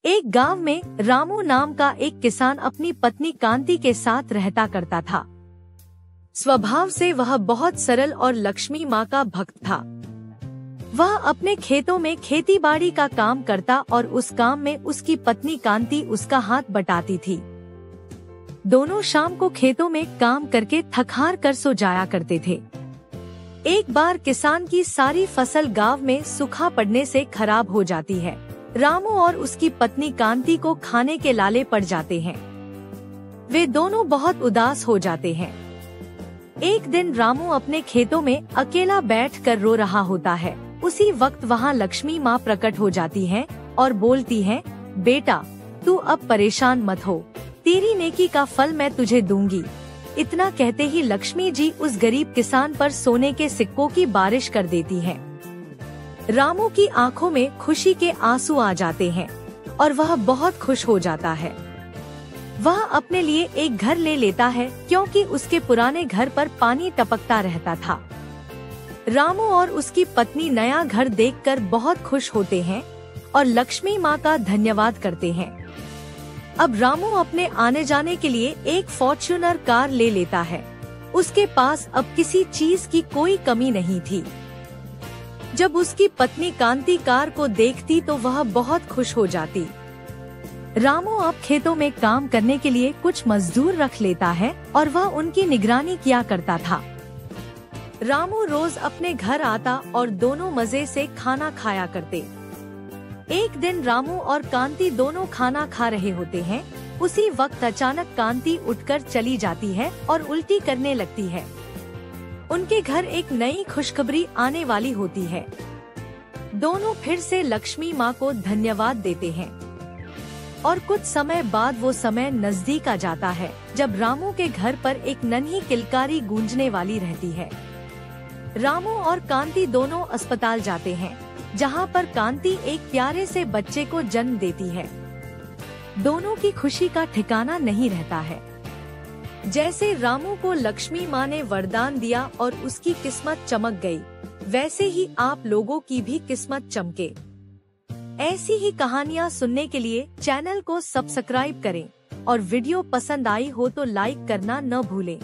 एक गांव में रामू नाम का एक किसान अपनी पत्नी कांति के साथ रहता करता था। स्वभाव से वह बहुत सरल और लक्ष्मी माँ का भक्त था। वह अपने खेतों में खेती बाड़ी का काम करता और उस काम में उसकी पत्नी कांति उसका हाथ बटाती थी। दोनों शाम को खेतों में काम करके थक हार कर सो जाया करते थे। एक बार किसान की सारी फसल गांव में सूखा पड़ने से खराब हो जाती है। रामू और उसकी पत्नी कांति को खाने के लाले पड़ जाते हैं। वे दोनों बहुत उदास हो जाते हैं। एक दिन रामू अपने खेतों में अकेला बैठकर रो रहा होता है। उसी वक्त वहाँ लक्ष्मी माँ प्रकट हो जाती हैं और बोलती हैं, बेटा तू अब परेशान मत हो, तेरी नेकी का फल मैं तुझे दूंगी। इतना कहते ही लक्ष्मी जी उस गरीब किसान पर सोने के सिक्कों की बारिश कर देती हैं। रामू की आंखों में खुशी के आंसू आ जाते हैं और वह बहुत खुश हो जाता है। वह अपने लिए एक घर ले लेता है क्योंकि उसके पुराने घर पर पानी टपकता रहता था। रामू और उसकी पत्नी नया घर देखकर बहुत खुश होते हैं और लक्ष्मी माँ का धन्यवाद करते हैं। अब रामू अपने आने जाने के लिए एक फॉर्च्यूनर कार ले लेता है। उसके पास अब किसी चीज की कोई कमी नहीं थी। जब उसकी पत्नी कांति कार को देखती तो वह बहुत खुश हो जाती। रामू अब खेतों में काम करने के लिए कुछ मजदूर रख लेता है और वह उनकी निगरानी किया करता था। रामू रोज अपने घर आता और दोनों मजे से खाना खाया करते। एक दिन रामू और कांति दोनों खाना खा रहे होते हैं। उसी वक्त अचानक कांति उठकर चली जाती है और उल्टी करने लगती है। उनके घर एक नई खुशखबरी आने वाली होती है। दोनों फिर से लक्ष्मी माँ को धन्यवाद देते हैं और कुछ समय बाद वो समय नजदीक आ जाता है जब रामू के घर पर एक नन्ही किलकारी गूंजने वाली रहती है। रामू और कांति दोनों अस्पताल जाते हैं, जहाँ पर कांति एक प्यारे से बच्चे को जन्म देती है। दोनों की खुशी का ठिकाना नहीं रहता है। जैसे रामू को लक्ष्मी माँ ने वरदान दिया और उसकी किस्मत चमक गई, वैसे ही आप लोगों की भी किस्मत चमके। ऐसी ही कहानियाँ सुनने के लिए चैनल को सब्सक्राइब करें और वीडियो पसंद आई हो तो लाइक करना न भूलें।